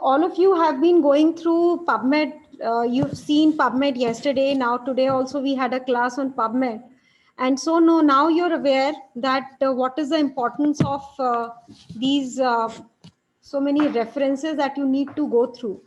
all of you have been going through PubMed. You've seen PubMed yesterday. Now today also we had a class on PubMed. And so no, now you're aware that what is the importance of these so many references that you need to go through.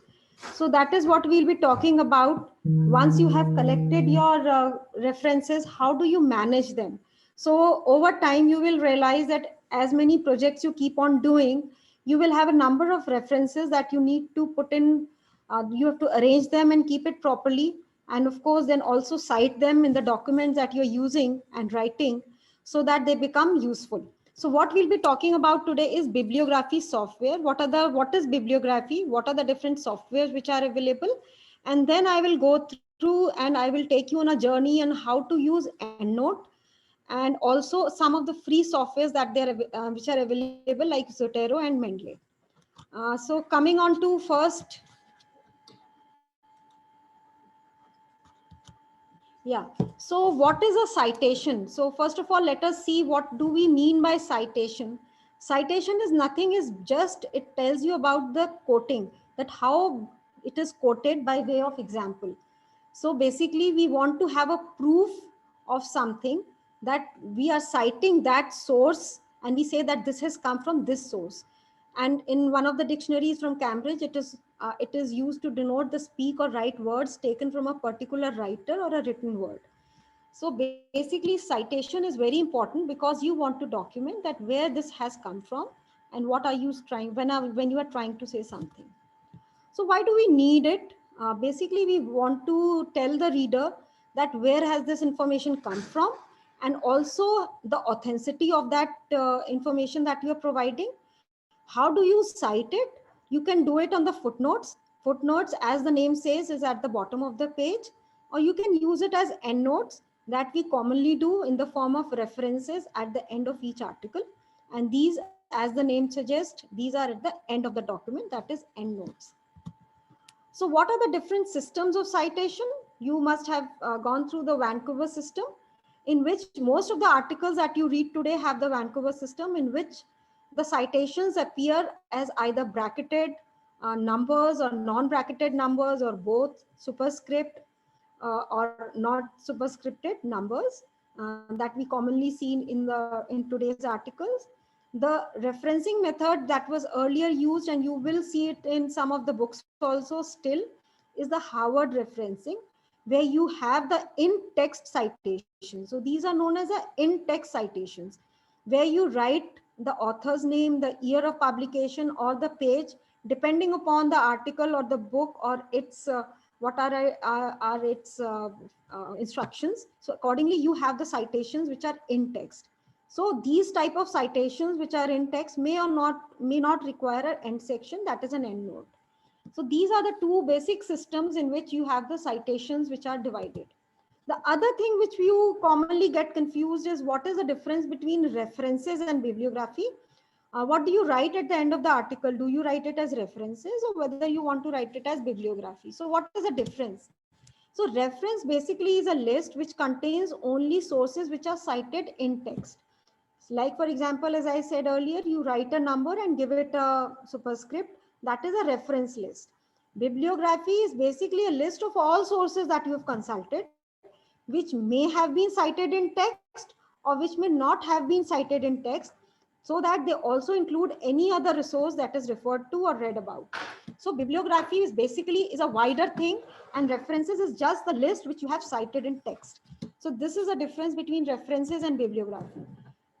So that is what we'll be talking about. Once you have collected your references, how do you manage them? So over time, you will realize that as many projects you keep on doing, you will have a number of references that you need to put in. You have to arrange them and keep it properly. And of course, then also cite them in the documents that you're using and writing so that they become useful. So what we'll be talking about today is bibliography software. What is bibliography? What are the different softwares which are available? And then I will go through and I will take you on a journey on how to use EndNote and also some of the free softwares that which are available like Zotero and Mendeley. So coming on to first, yeah. So what is a citation? So first of all, let us see what do we mean by citation. Citation is nothing, is just, it tells you about the quoting, that how it is quoted by way of example. So basically we want to have a proof of something, that we are citing that source and we say that this has come from this source. And in one of the dictionaries from Cambridge, it is used to denote the speak or write words taken from a particular writer or a written word. So basically citation is very important because you want to document that where this has come from and what are you trying when you are trying to say something. So why do we need it? Basically, we want to tell the reader that where has this information come from, and also the authenticity of that information that you are providing. How do you cite it? You can do it on the footnotes. Footnotes, as the name says, is at the bottom of the page, or you can use it as endnotes that we commonly do in the form of references at the end of each article. And these, as the name suggests, these are at the end of the document, that is endnotes. So what are the different systems of citation? You must have gone through the Vancouver system, in which most of the articles that you read today have the Vancouver system, in which the citations appear as either bracketed numbers or non-bracketed numbers, or both superscript or not superscripted numbers that we commonly see in today's articles. The referencing method that was earlier used, and you will see it in some of the books also still, is the Harvard referencing, where you have the in-text citations. So these are known as the in-text citations, where you write the author's name, the year of publication, or the page, depending upon the article or the book or its what are its instructions. So accordingly, you have the citations which are in text. So these type of citations which are in text may not require an end section, that is an endnote. So these are the two basic systems in which you have the citations which are divided. The other thing which you commonly get confused is what is the difference between references and bibliography. What do you write at the end of the article? Do you write it as references, or whether you want to write it as bibliography? So what is the difference? So reference basically is a list which contains only sources which are cited in text. Like for example, as I said earlier, you write a number and give it a superscript. That is a reference list. Bibliography is basically a list of all sources that you have consulted, which may have been cited in text or which may not have been cited in text, so that they also include any other resource that is referred to or read about. So bibliography is basically is a wider thing, and references is just the list which you have cited in text. So this is a difference between references and bibliography.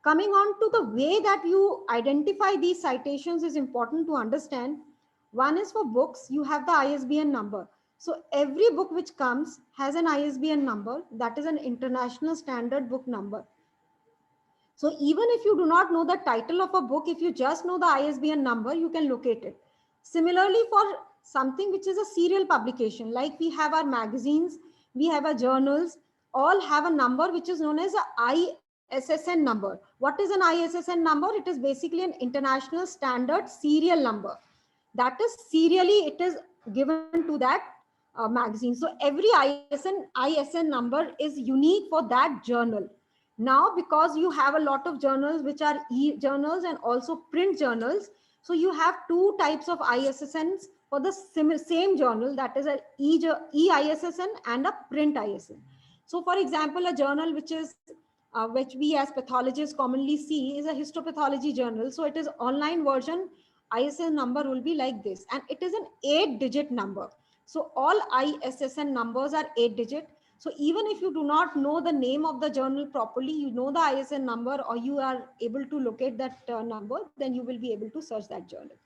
Coming on to the way that you identify these citations is important to understand. One is for books, you have the ISBN number. So every book which comes has an ISBN number, that is an international standard book number. So even if you do not know the title of a book, if you just know the ISBN number, you can locate it. Similarly, for something which is a serial publication, like we have our magazines, we have our journals, all have a number which is known as a ISSN number. What is an ISSN number? It is basically an international standard serial number. That is serially, it is given to that magazine. So every ISN number is unique for that journal. Now, because you have a lot of journals which are e-journals and also print journals, so you have two types of ISSNs for the same journal, that is a e-ISSN and a print ISSN. So for example, a journal which we as pathologists commonly see is a histopathology journal. So it is online version, ISSN number will be like this, and it is an 8-digit number. So all ISSN numbers are 8-digit. So even if you do not know the name of the journal properly, you know the ISSN number, or you are able to locate that number, then you will be able to search that journal.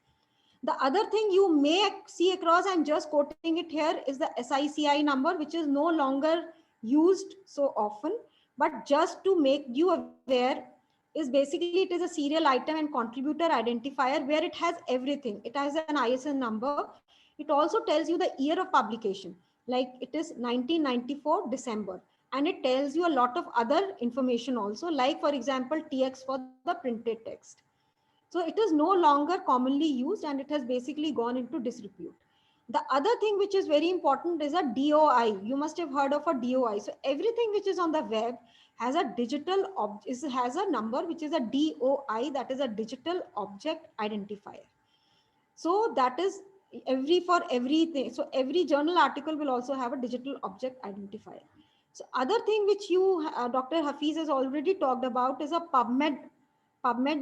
The other thing you may see across, I'm just quoting it here, is the SICI number, which is no longer used so often. But just to make you aware, is basically it is a serial item and contributor identifier where it has everything. It has an ISN number. It also tells you the year of publication, like it is 1994 December. And it tells you a lot of other information also, like for example, TX for the printed text. So it is no longer commonly used, and it has basically gone into disrepute. The other thing which is very important is a DOI. You must have heard of a DOI. So everything which is on the web has a has a number which is a DOI, that is a digital object identifier. So that is for everything. So every journal article will also have a digital object identifier. So other thing which Dr. Hafiz has already talked about is a PubMed.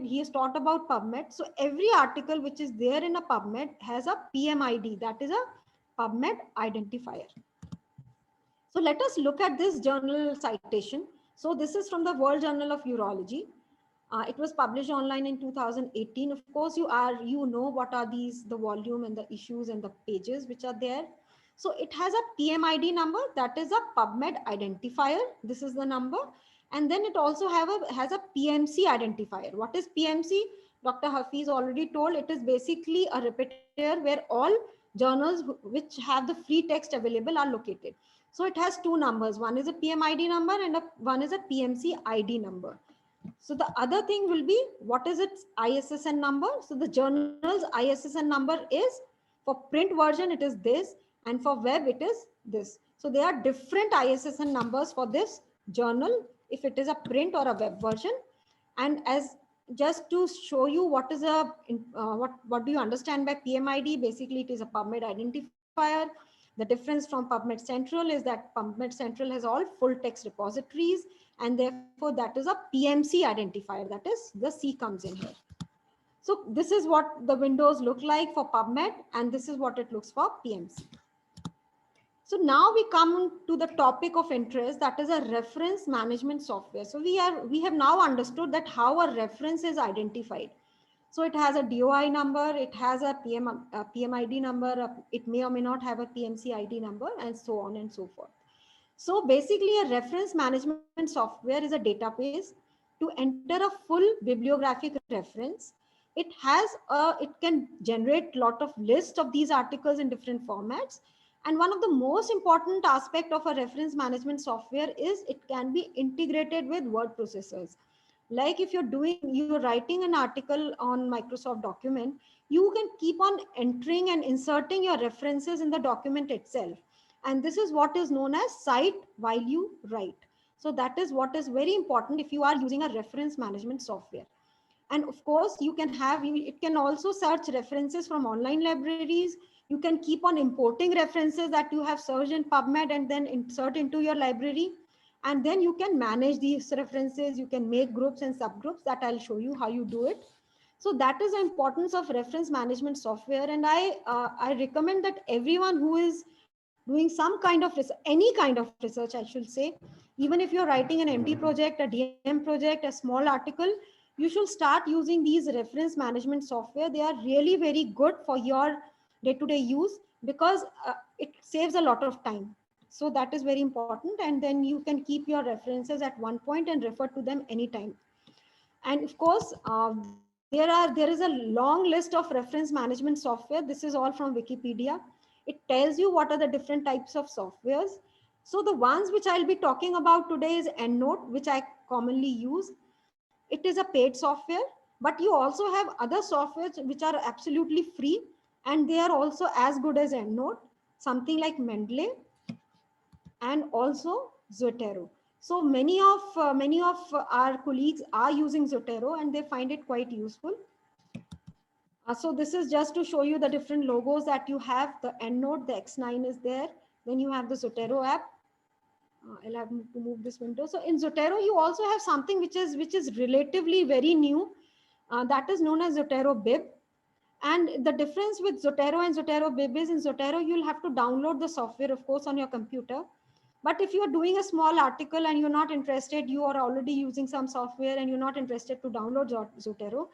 He has talked about PubMed. So every article which is there in a PubMed has a PMID, that is a PubMed identifier. So let us look at this journal citation. So this is from the World Journal of Urology. It was published online in 2018. Of course, you know what are these, the volume and the issues and the pages which are there. So it has a PMID number, that is a PubMed identifier. This is the number. And then it also has a PMC identifier. What is PMC? Dr. Hafiz already told, it is basically a repertoire where all journals which have the free text available are located. So it has two numbers. One is a PMID number and one is a PMC ID number. So the other thing will be, what is its ISSN number? So the journal's ISSN number is, for print version, it is this, and for web, it is this. So there are different ISSN numbers for this journal, if it is a print or a web version. And as just to show you what is what do you understand by PMID, basically it is a PubMed identifier. The difference from PubMed Central is that PubMed Central has all full text repositories, and therefore that is a PMC identifier, that is the C comes in here. So this is what the windows look like for PubMed, and this is what it looks for PMC. So now we come to the topic of interest, that is a reference management software. So we have now understood that how a reference is identified. So it has a DOI number, it has a PMID number, it may or may not have a PMC ID number, and so on and so forth. So basically a reference management software is a database to enter a full bibliographic reference. It can generate a lot of lists of these articles in different formats. And one of the most important aspect of a reference management software is it can be integrated with word processors. Like if you're writing an article on Microsoft document, you can keep on entering and inserting your references in the document itself. And this is what is known as cite while you write. So that is what is very important if you are using a reference management software. And of course, it can also search references from online libraries. You can keep on importing references that you have searched in PubMed and then insert into your library. And then you can manage these references. You can make groups and subgroups, that I'll show you how you do it. So that is the importance of reference management software. And I recommend that everyone who is doing some kind of any kind of research, I should say, even if you're writing an MD project, a DM project, a small article, you should start using these reference management software. They are really very good for your day-to-day use, because it saves a lot of time. So that is very important. And then you can keep your references at one point and refer to them anytime. And of course, there is a long list of reference management software. This is all from Wikipedia. It tells you what are the different types of softwares. So the ones which I'll be talking about today is EndNote, which I commonly use. It is a paid software, but you also have other softwares which are absolutely free, and they are also as good as EndNote, something like Mendeley and also Zotero. So many of our colleagues are using Zotero and they find it quite useful. So this is just to show you the different logos that you have. The EndNote, the X9 is there. Then you have the Zotero app. I'll have to move this window. So in Zotero, you also have something which is relatively very new. That is known as Zotero Bib. And the difference with Zotero and Zotero Bib is, in Zotero, you'll have to download the software, of course, on your computer. But if you're doing a small article and you're not interested, you are already using some software and you're not interested to download Zotero,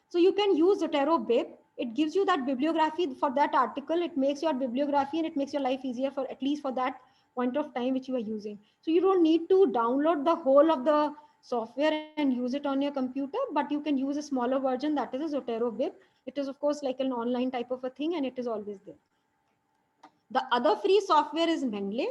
so you can use Zotero Bib. It gives you that bibliography for that article. It makes your bibliography and it makes your life easier, for at least for that point of time which you are using. So you don't need to download the whole of the software and use it on your computer, but you can use a smaller version, that is a Zotero Bib. It is, of course, like an online type of a thing, and it is always there. The other free software is Mendeley.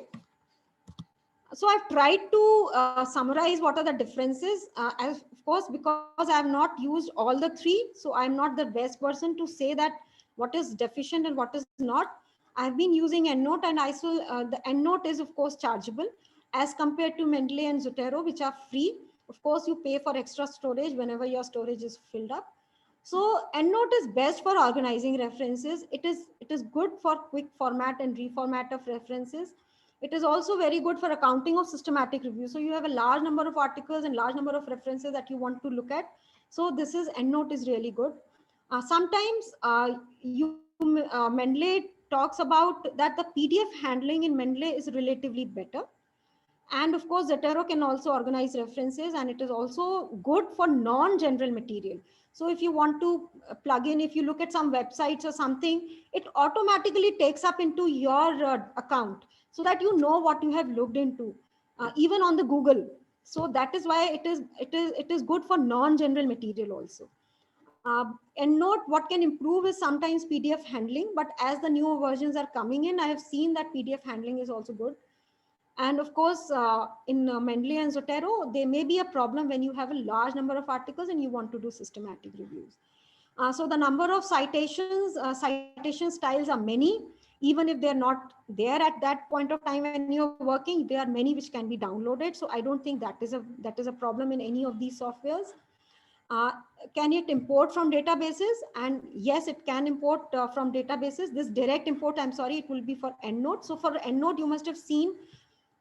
So I've tried to summarize what are the differences. As of course, because I have not used all the three, so I'm not the best person to say that what is deficient and what is not. I've been using EndNote, and the EndNote is, of course, chargeable as compared to Mendeley and Zotero, which are free. Of course, you pay for extra storage whenever your storage is filled up. So EndNote is best for organizing references. It is good for quick format and reformat of references. It is also very good for accounting of systematic review. So you have a large number of articles and large number of references that you want to look at. So this is EndNote is really good. Sometimes Mendeley talks about that the PDF handling in Mendeley is relatively better. And of course, Zotero can also organize references, and it is also good for non-general material. So if you want to plug in, if you look at some websites or something, it automatically takes up into your account, so that you know what you have looked into, even on the Google. So that is why it is good for non-general material also. EndNote, what can improve is sometimes PDF handling, but as the newer versions are coming in, I have seen that PDF handling is also good. And of course, in Mendeley and Zotero, there may be a problem when you have a large number of articles and you want to do systematic reviews. So the number of citation styles are many. Even if they're not there at that point of time when you're working, there are many which can be downloaded. So I don't think that is a problem in any of these softwares. Uh, can it import from databases? And yes, it can import from databases. This direct import, I'm sorry, it will be for EndNote. So for EndNote, you must have seen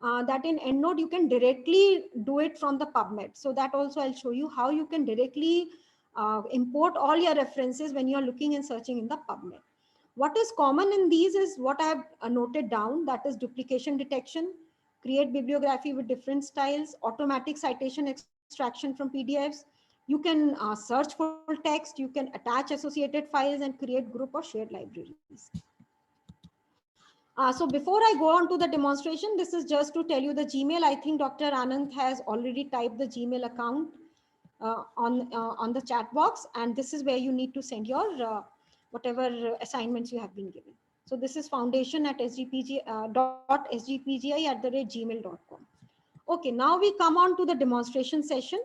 that in EndNote, you can directly do it from the PubMed. So that also I'll show you how you can directly import all your references when you're looking and searching in the PubMed. What is common in these is what I've noted down, that is duplication detection, create bibliography with different styles, automatic citation extraction from PDFs. You can search full text, you can attach associated files and create group or shared libraries. So before I go on to the demonstration, this is just to tell you the Gmail. I think Dr. Anand has already typed the Gmail account on the chat box, and this is where you need to send your whatever assignments you have been given. So this is foundation at sgpgi@gmail.com. Okay, now we come on to the demonstration session.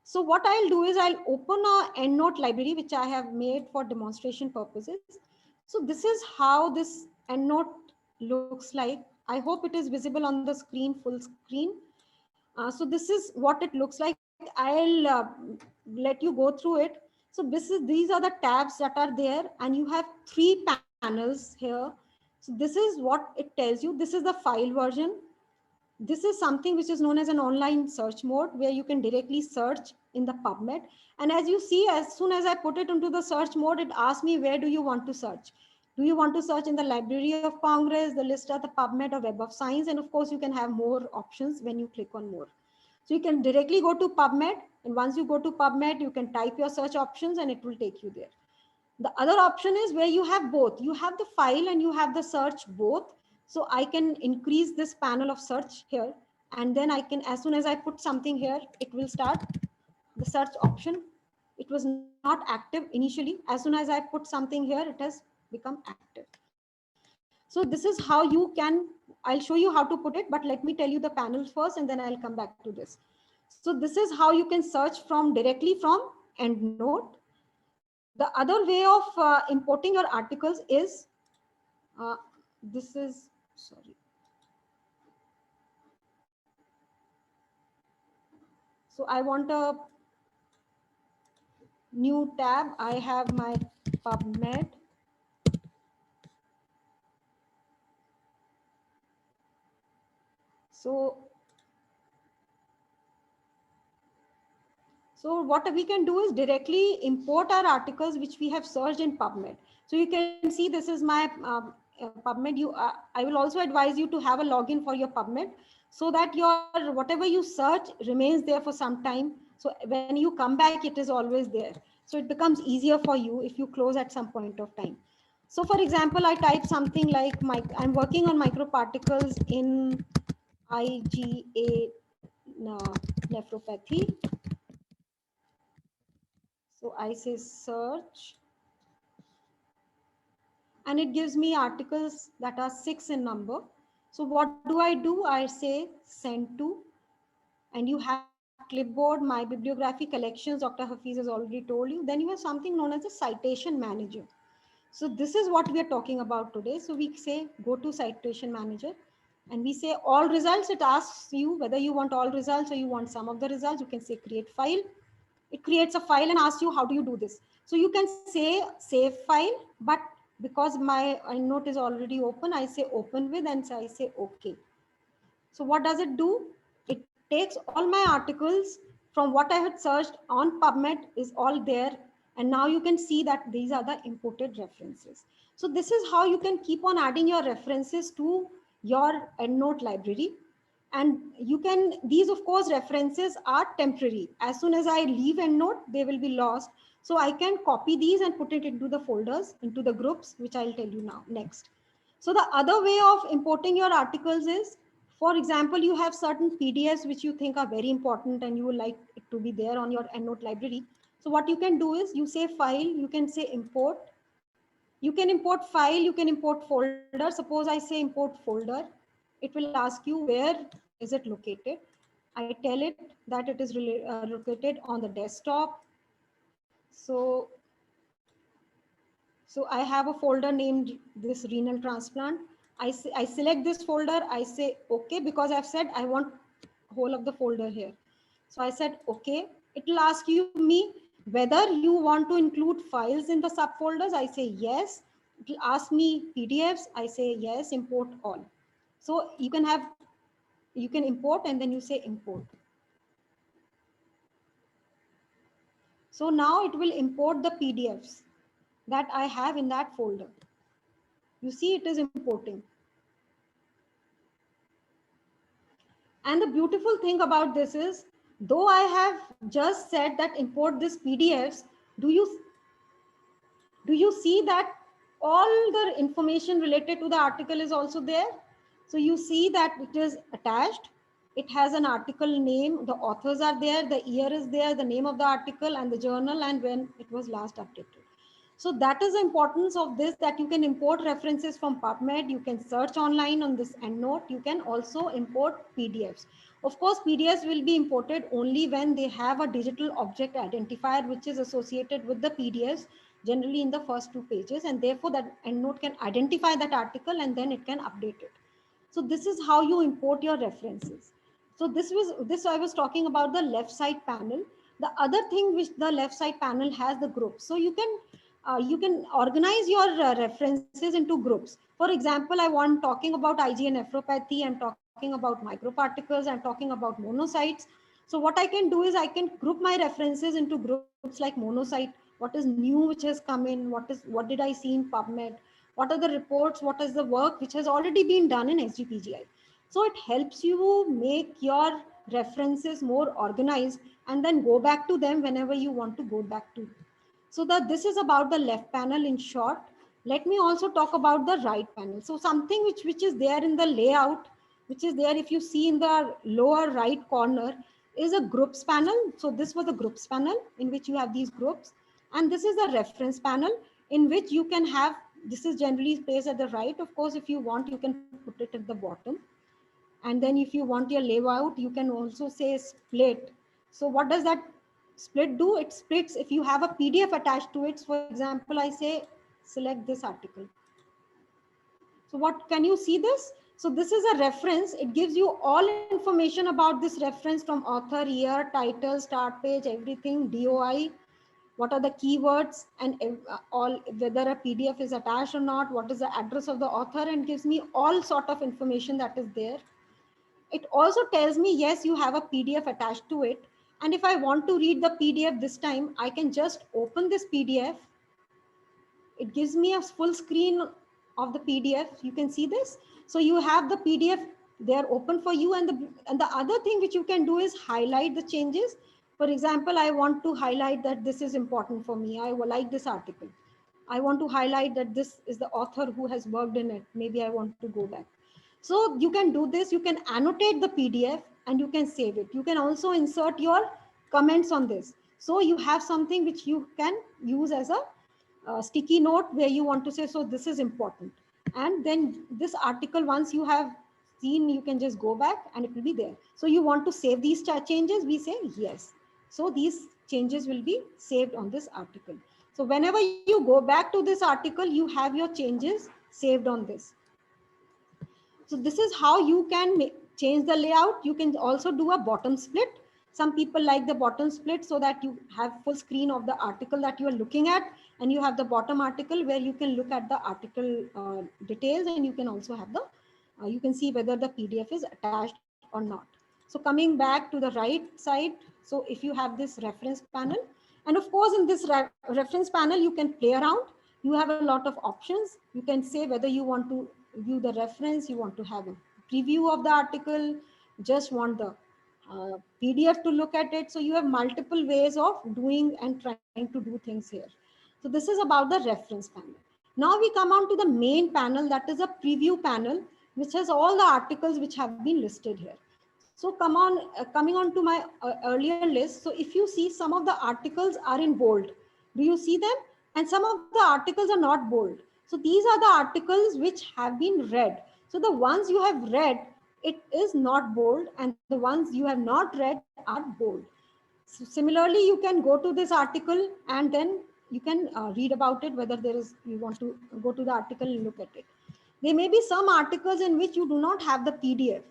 So what I'll do is I'll open a EndNote library, which I have made for demonstration purposes. So this is how this EndNote looks like. I hope it is visible on the screen, full screen. So this is what it looks like. I'll let you go through it. So these are the tabs that are there, and you have 3 panels here. So this is what it tells you. This is the file version. This is something which is known as an online search mode, where you can directly search in the PubMed. And as you see, as soon as I put it into the search mode, it asks me, where do you want to search? Do you want to search in the Library of Congress, the list of the PubMed, or Web of Science? And of course, you can have more options when you click on more. So you can directly go to PubMed. And once you go to PubMed, you can type your search options and it will take you there. The other option is where you have both. You have the file and you have the search both. So I can increase this panel of search here. And then I can, as soon as I put something here, it will start the search option. It was not active initially. As soon as I put something here, it has become active. So this is how you can, I'll show you how to put it, but let me tell you the panels first and then I'll come back to this. So this is how you can search directly from EndNote. The other way of importing your articles is, this is, sorry. So I want a, new tab, I have my PubMed. So what we can do is directly import our articles which we have searched in PubMed. So you can see this is my PubMed. I will also advise you to have a login for your PubMed so that your whatever you search remains there for some time. So when you come back, it is always there. So it becomes easier for you if you close at some point of time. So for example, I type something like I'm working on microparticles in IgA nephropathy. So I say search and it gives me articles that are 6 in number. So what do? I say send to, and you have clipboard, my bibliography collections, Dr. Hafiz has already told you. Then you have something known as a citation manager. So this is what we are talking about today. So we say go to citation manager and we say all results. It asks you whether you want all results or you want some of the results. You can say create file. It creates a file and asks you how do you do this. So you can say save file, but because my note is already open, I say open with and so I say okay. So what does it do? It takes all my articles from what I had searched on PubMed is all there. And now you can see that these are the imported references. So this is how you can keep on adding your references to your EndNote library. And you can, these of course references are temporary. As soon as I leave EndNote, they will be lost. So I can copy these and put it into the folders, into the groups, which I'll tell you now next. So the other way of importing your articles is, for example, you have certain PDFs which you think are very important and you would like it to be there on your EndNote library. So what you can do is you say file, you can say import. You can import file, you can import folder. Suppose I say import folder. It will ask you where is it located. I tell it that it is located on the desktop. So I have a folder named this renal transplant. I select this folder, I say okay, because I've said I want whole of the folder here. So I said okay. It will ask me whether you want to include files in the subfolders. I say yes. It will ask me PDFs. I say yes, import all. So you can import and then you say import. So now it will import the PDFs that I have in that folder. You see it is importing. And the beautiful thing about this is, though I have just said that import this PDFs, do you see that all the information related to the article is also there? So you see that it is attached. It has an article name. The authors are there. The year is there, the name of the article and the journal and when it was last updated. So that is the importance of this, that you can import references from PubMed. You can search online on this EndNote. You can also import PDFs. Of course, PDFs will be imported only when they have a digital object identifier, which is associated with the PDFs, generally in the first 2 pages. And therefore that EndNote can identify that article and then it can update it. So this is how you import your references. So this I was talking about the left side panel. The other thing which the left side panel has, the groups. So you can organize your references into groups. For example, I want talking about IgA nephropathy, I'm talking about microparticles, I'm talking about monocytes. So what I can do is I can group my references into groups like monocyte, what is new which has come in, what did I see in PubMed, what are the reports, what is the work which has already been done in SGPGI. So it helps you make your references more organized and then go back to them whenever you want to go back to. So this is about the left panel in short. Let me also talk about the right panel. So something which is there in the layout, which is there if you see in the lower right corner, is a groups panel. So this was the groups panel in which you have these groups. And this is the reference panel in which you can have, this is generally placed at the right. Of course, if you want, you can put it at the bottom. And then if you want your layout, you can also say split. So what does that split do? It splits if you have a PDF attached to it. For example, I say select this article. So what can you see this? So this is a reference. It gives you all information about this reference from author, year, title, start page, everything, DOI. what are the keywords, and all, whether a PDF is attached or not, what is the address of the author, and gives me all sort of information that is there. It also tells me, yes, you have a PDF attached to it. And if I want to read the PDF this time, I can just open this PDF. It gives me a full screen of the PDF. You can see this. So you have the PDF there open for you. And the other thing which you can do is highlight the changes. For example, I want to highlight that this is important for me. I will like this article. I want to highlight that this is the author who has worked in it. Maybe I want to go back. So you can do this. You can annotate the PDF and you can save it. You can also insert your comments on this. So you have something which you can use as a sticky note where you want to say, so this is important. And then this article, once you have seen, you can just go back and it will be there. So you want to save these changes, we say yes. So these changes will be saved on this article. So whenever you go back to this article, you have your changes saved on this. So this is how you can change the layout. You can also do a bottom split. Some people like the bottom split so that you have full screen of the article that you are looking at, and you have the bottom article where you can look at the article details, and you can also have the, you can see whether the PDF is attached or not. So coming back to the right side, so if you have this reference panel, and of course in this reference panel, you can play around. You have a lot of options. You can say whether you want to view the reference, you want to have a preview of the article, just want the PDF to look at it. So you have multiple ways of doing and trying to do things here. So this is about the reference panel. Now we come on to the main panel, that is a preview panel, which has all the articles which have been listed here. So coming on to my earlier list. So if you see, some of the articles are in bold. Do you see them? And some of the articles are not bold. So these are the articles which have been read. So the ones you have read, it is not bold, and the ones you have not read are bold. So similarly, you can go to this article and then you can read about it, whether there is, you want to go to the article and look at it. There may be some articles in which you do not have the PDF.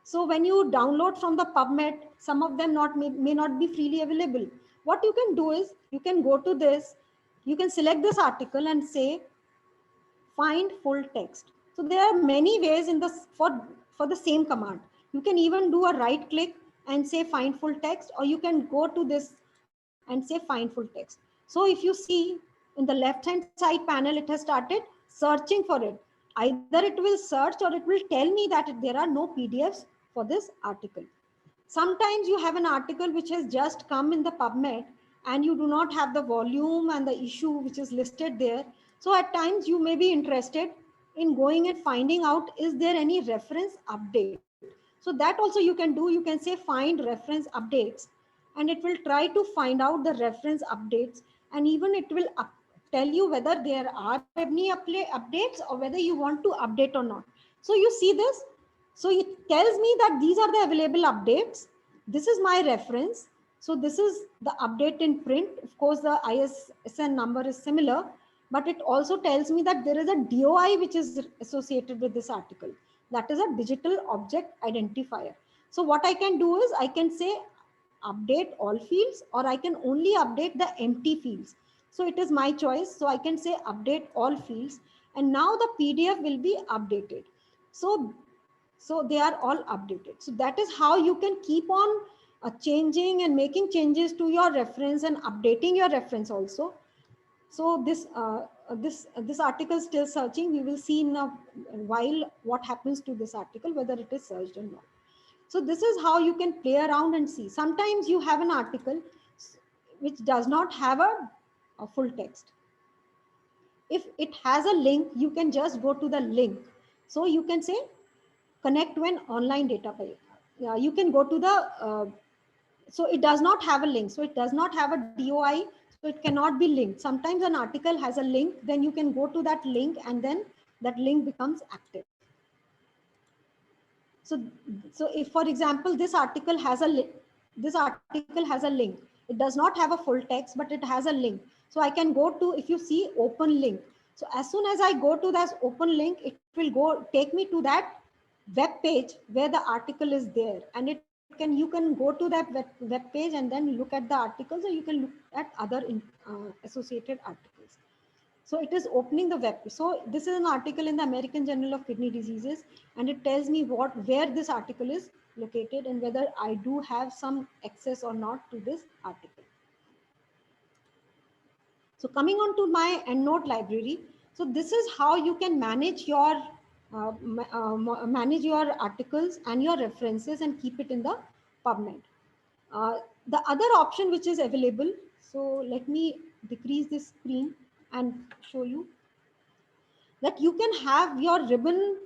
So when you download from the PubMed, some of them may not be freely available. What you can do is, you can go to this, you can select this article and say, find full text. So there are many ways in this for the same command. You can even do a right click and say find full text, or you can go to this and say find full text. So if you see in the left hand side panel, it has started searching for it. Either it will search or it will tell me that there are no PDFs for this article. Sometimes you have an article which has just come in the PubMed and you do not have the volume and the issue which is listed there. So at times you may be interested in going and finding out, is there any reference update? So that also you can do. You can say find reference updates, and it will try to find out the reference updates, and even it will tell you whether there are any updates or whether you want to update or not. So you see this. So it tells me that these are the available updates. This is my reference. So this is the update in print. Of course, the ISSN number is similar, but it also tells me that there is a DOI which is associated with this article. That is a digital object identifier. So what I can do is, I can say update all fields, or I can only update the empty fields. So it is my choice. So I can say update all fields, and now the PDF will be updated. So they are all updated. So that is how you can keep on changing and making changes to your reference and updating your reference also. So this article is still searching. We will see in a while what happens to this article, whether it is searched or not. So this is how you can play around and see. Sometimes you have an article which does not have a full text. If it has a link, you can just go to the link. So you can say connect when online database. You can go to the, so it does not have a link. So it does not have a DOI. So it cannot be linked. Sometimes an article has a link, then you can go to that link and then that link becomes active. So if, for example, this article has a link. It does not have a full text, but it has a link. So I can go to, if you see, open link. So as soon as I go to that open link, it will take me to that web page where the article is there, and it will you can go to that web page and then look at the articles, or you can look at other associated articles. So it is opening the web. So this is an article in the American Journal of Kidney Diseases, and it tells me where this article is located and whether I do have some access or not to this article. So coming on to my EndNote library. So this is how you can manage your articles and your references and keep it in the PubMed. The other option which is available, so let me decrease this screen and show you that you can have your ribbon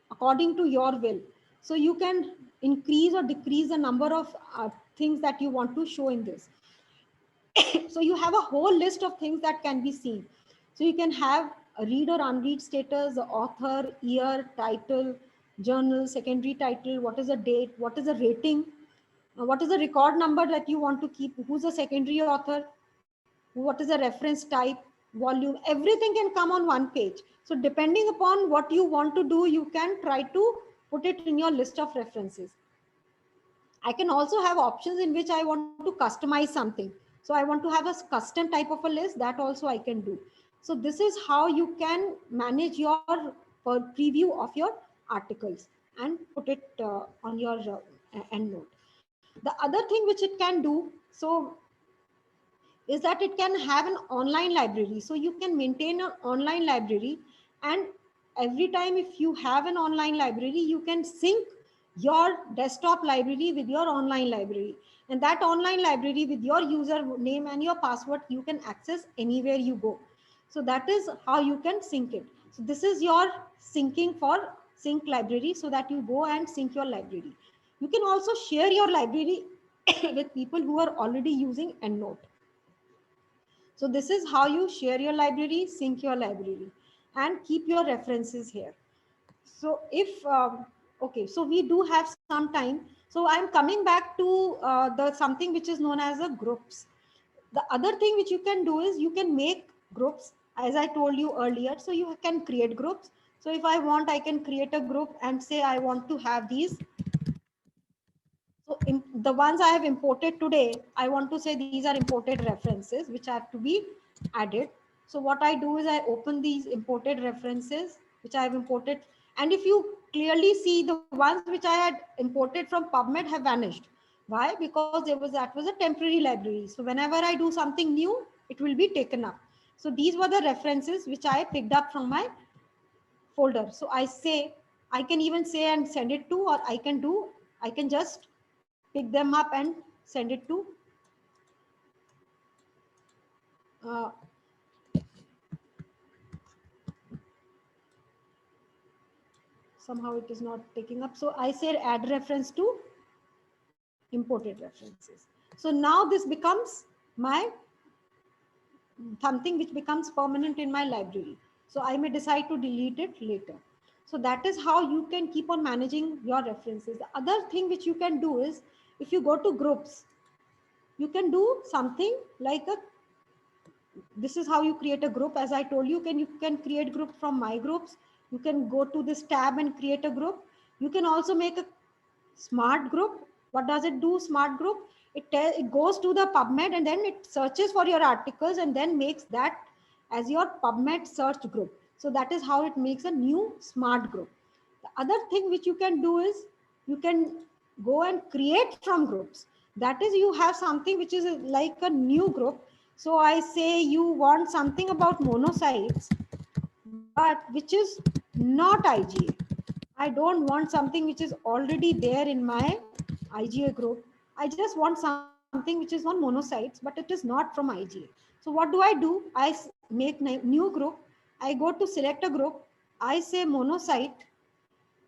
according to your will. So you can increase or decrease the number of things that you want to show in this. So you have a whole list of things that can be seen. So you can have a read or unread status, the author, year, title, journal, secondary title, what is the date, what is the rating, what is the record number that you want to keep, who's the secondary author, what is the reference type, volume, everything can come on one page. So depending upon what you want to do, you can try to put it in your list of references. I can also have options in which I want to customize something. So I want to have a custom type of a list, that also I can do. So this is how you can manage your preview of your articles and put it on your EndNote. The other thing which it can do, so is that it can have an online library. So you can maintain an online library, and every time if you have an online library, you can sync your desktop library with your online library. And that online library with your username and your password, you can access anywhere you go. So that is how you can sync it. So this is your syncing for sync library, so that you go and sync your library. You can also share your library with people who are already using EndNote. So this is how you share your library, sync your library, and keep your references here. So if, okay, so we do have some time. So I'm coming back to the something which is known as a groups. The other thing which you can do is you can make groups, as I told you earlier. So you can create groups. So if I want, I can create a group and say I want to have these. So the ones I have imported today, I want to say these are imported references which have to be added. So what I do is I open these imported references which I have imported. And if you clearly see, the ones which I had imported from PubMed have vanished. Why? Because that was a temporary library. So whenever I do something new, it will be taken up. So these were the references which I picked up from my folder. So I can even say and send it to, or I can just pick them up and send it to uh, somehow it is not taking up. So I say add reference to imported references. So now this becomes my something which becomes permanent in my library. So I may decide to delete it later. So that is how you can keep on managing your references. The other thing which you can do is, if you go to groups, you can do something like this is how you create a group. As I told you, you can create group from my groups. You can go to this tab and create a group. You can also make a smart group. What does it do, smart group? It goes to the PubMed and then it searches for your articles and then makes that as your PubMed search group. So that is how it makes a new smart group. The other thing which you can do is you can go and create from groups. That is, you have something which is like a new group. So I say you want something about monocytes, but which is not IgA. I don't want something which is already there in my IgA group. I just want something which is on monocytes, but it is not from IgA. So what do? I make new group. I go to select a group. I say monocyte,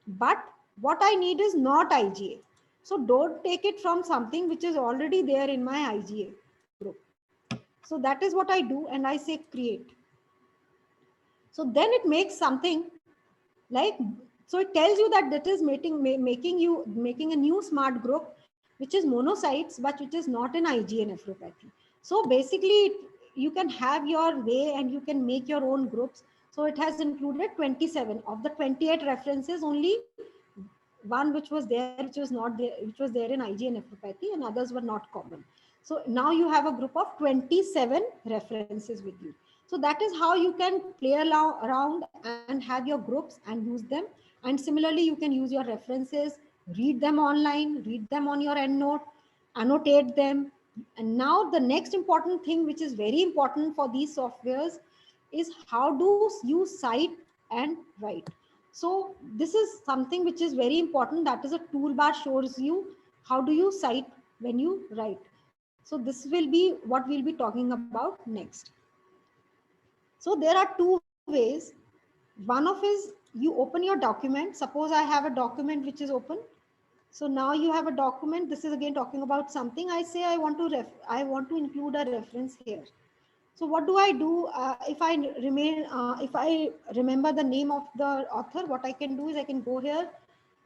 but what I need is not IgA. So don't take it from something which is already there in my IgA group. So that is what I do, and I say create. So then it makes something like, so it tells you that that is making a new smart group which is monocytes, but which is not an IgA nephropathy. So basically you can have your way and you can make your own groups. So it has included 27 of the 28 references. Only one which was there, which was not there, which was there in IgA nephropathy, and others were not common. So now you have a group of 27 references with you. So that is how you can play around and have your groups and use them. And similarly, you can use your references, read them online, read them on your EndNote, annotate them. And now the next important thing, which is very important for these softwares, is how do you cite and write. So this is something which is very important. That is a toolbar shows you how do you cite when you write. So this will be what we'll be talking about next. So there are two ways. One of is you open your document. Suppose I have a document which is open. So now you have a document. This is again talking about something. I say I want to include a reference here. So what do I do if I remember the name of the author? What I can do is I can go here.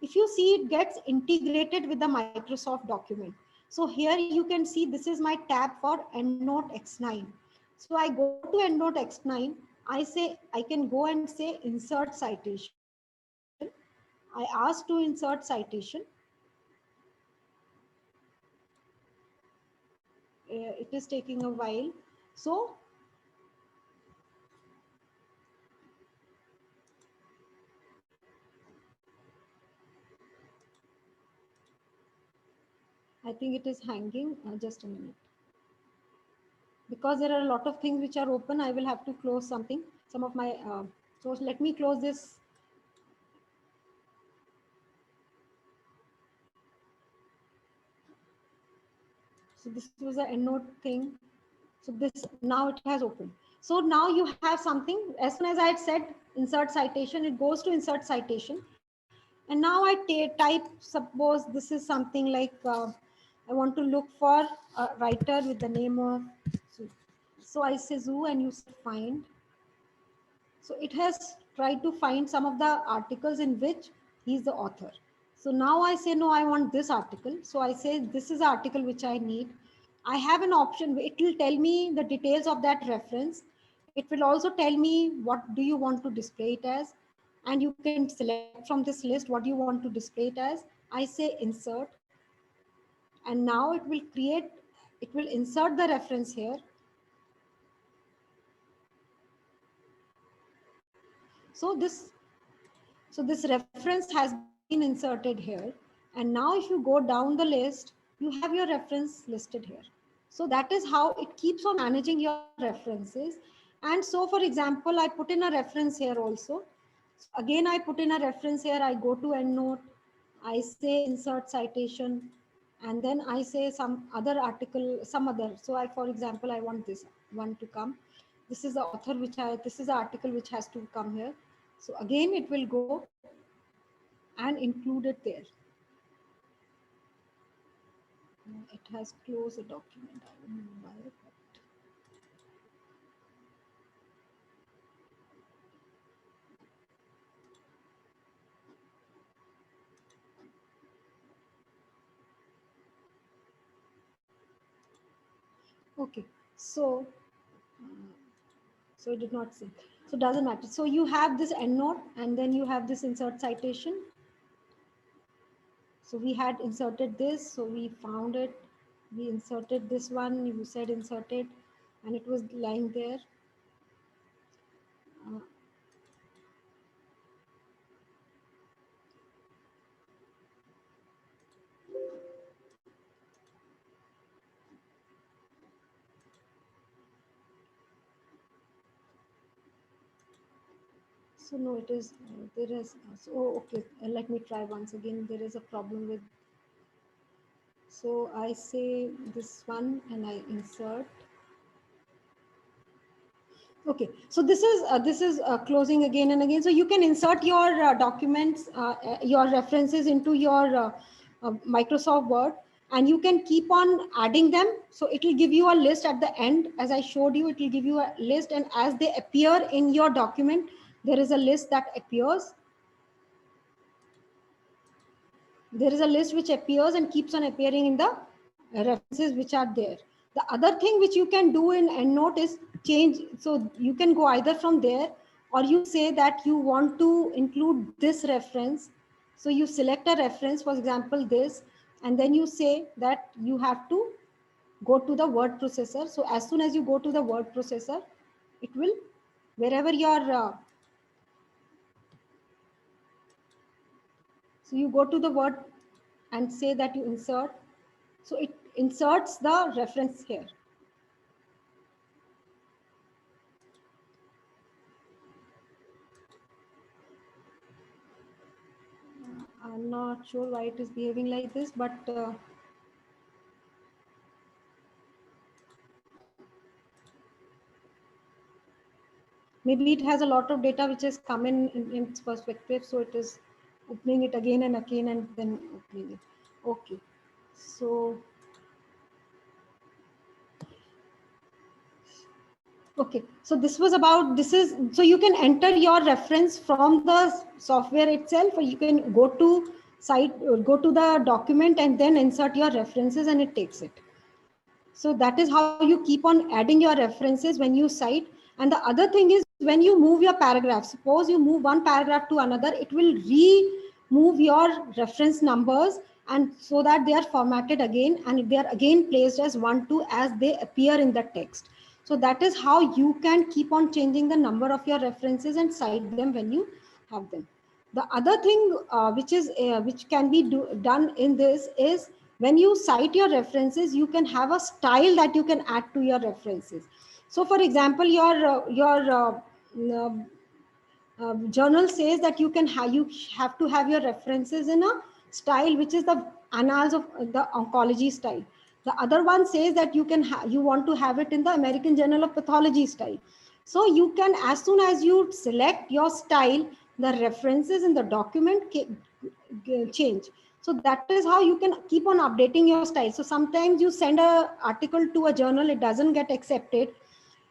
If you see, it gets integrated with the Microsoft document. So here you can see this is my tab for EndNote X9. So I go to EndNote X9. I can go and say insert citation. I ask to insert citation. It is taking a while. So I think it is hanging. Just a minute. Because there are a lot of things which are open, I will have to close some of my, so let me close this. So this was the EndNote thing. So this, now it has opened. So now you have something, as soon as I had said insert citation, it goes to insert citation. And now I type, suppose this is something like, I want to look for a writer with the name of Zoo. So I say Zoo and you say find. So it has tried to find some of the articles in which he is the author. So now I say, no, I want this article. So I say, this is the article which I need. I have an option. It will tell me the details of that reference. It will also tell me what do you want to display it as. And you can select from this list what you want to display it as. I say insert. And now it will insert the reference here. So this reference has been inserted here. And now if you go down the list, you have your reference listed here. So that is how it keeps on managing your references. And so for example, I put in a reference here also. Again, I put in a reference here. I go to EndNote. I say insert citation. And then I say some other article, some other. So for example, I want this one to come. This is the author this is the article which has to come here. So again, it will go and include it there. It has closed the document. I don't know why. Okay, so so it did not sync. So it doesn't matter. So you have this EndNote and then you have this insert citation. So we had inserted this, so we found it. We inserted this one, you said inserted, and it was lying there. Uh, so no, it is, there is, so, okay, let me try once again. There is a problem with, so I say this one and I insert. Okay, so this is closing again and again. So you can insert your documents, your references into your Microsoft Word, and you can keep on adding them. So it will give you a list at the end. As I showed you, it will give you a list, and as they appear in your document, there is a list that appears. There is a list which appears and keeps on appearing in the references which are there. The other thing which you can do in EndNote is change. So you can go either from there, or you say that you want to include this reference. So you select a reference, for example, this, and then you say that you have to go to the word processor. So as soon as you go to the word processor, it will, wherever your, so you go to the word and say that you insert. So it inserts the reference here. I'm not sure why it is behaving like this, but maybe it has a lot of data which has come in its perspective. So it is opening it again and again and then opening it. Okay. So, okay. So this was about, this is, so you can enter your reference from the software itself, or you can go to site, go to the document and then insert your references and it takes it. So that is how you keep on adding your references when you cite. And the other thing is, when you move your paragraph, suppose you move one paragraph to another, it will remove your reference numbers, and so that they are formatted again and they are again placed as 1, 2 as they appear in the text. So that is how you can keep on changing the number of your references and cite them when you have them. The other thing which can be done in this is, when you cite your references, you can have a style that you can add to your references. So for example, journal says that you have to have your references in a style which is the annals of the oncology style. The other one says that you want to have it in the American Journal of Pathology style. So you can, as soon as you select your style, the references in the document change. So that is how you can keep on updating your style. So sometimes you send a article to a journal, it doesn't get accepted,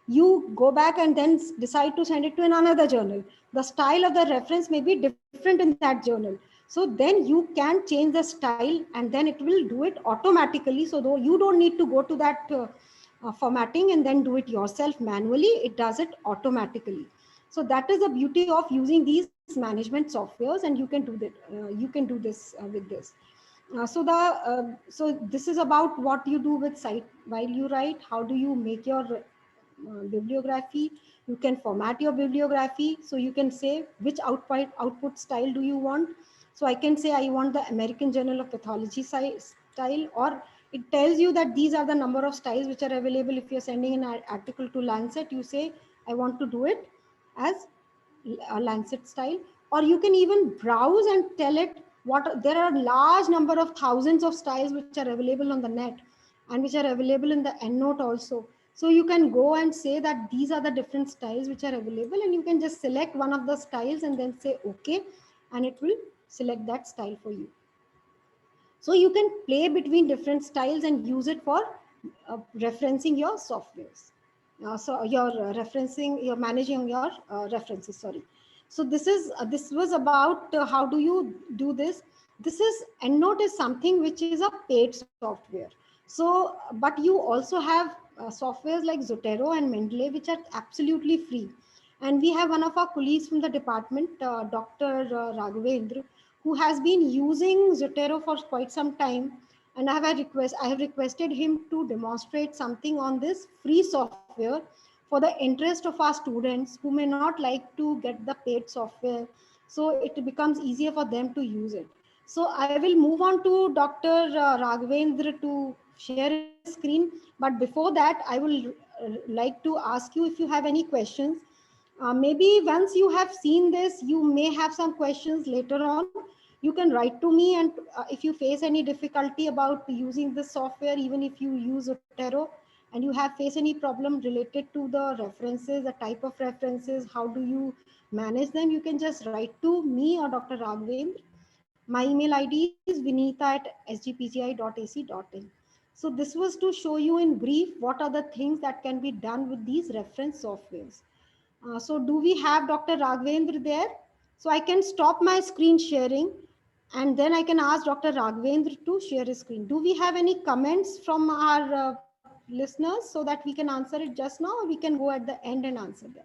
you go back and then decide to send it to another journal. The style of the reference may be different in that journal. So then you can change the style and then it will do it automatically. So though you don't need to go to that formatting and then do it yourself manually, it does it automatically. So that is the beauty of using these management softwares, and you can do that. You can do this with this. So this is about what you do with site while you write. How do you make your bibliography? You can format your bibliography. So you can say which output style do you want. So I can say I want the American Journal of Pathology style, or it tells you that these are the number of styles which are available. If you're sending an article to Lancet, you say I want to do it as a Lancet style. Or you can even browse and tell it what, there are large number of thousands of styles which are available on the net and which are available in the EndNote also. So you can go and say that these are the different styles which are available, and you can just select one of the styles and then say okay, and it will select that style for you. So you can play between different styles and use it for referencing your softwares. So you're referencing, you're managing your references, sorry. So this was about how do you do this. This is, EndNote is something which is a paid software. So, but you also have softwares like Zotero and Mendeley, which are absolutely free. And we have one of our colleagues from the department, Dr. Raghavendra, who has been using Zotero for quite some time. And I have requested him to demonstrate something on this free software for the interest of our students who may not like to get the paid software. So it becomes easier for them to use it. So I will move on to Dr. Raghavendra to share his screen. But before that, I will like to ask you if you have any questions. Maybe once you have seen this, you may have some questions later on. You can write to me, and if you face any difficulty about using this software, even if you use Zotero and you have faced any problem related to the references, the type of references, how do you manage them, you can just write to me or Dr. Raghavendra. My email ID is vinita@sgpgi.ac.in. So this was to show you in brief what are the things that can be done with these reference softwares. So do we have Dr. Raghavendra there? So I can stop my screen sharing and then I can ask Dr. Raghavendra to share his screen. Do we have any comments from our listeners so that we can answer it just now, or we can go at the end and answer them?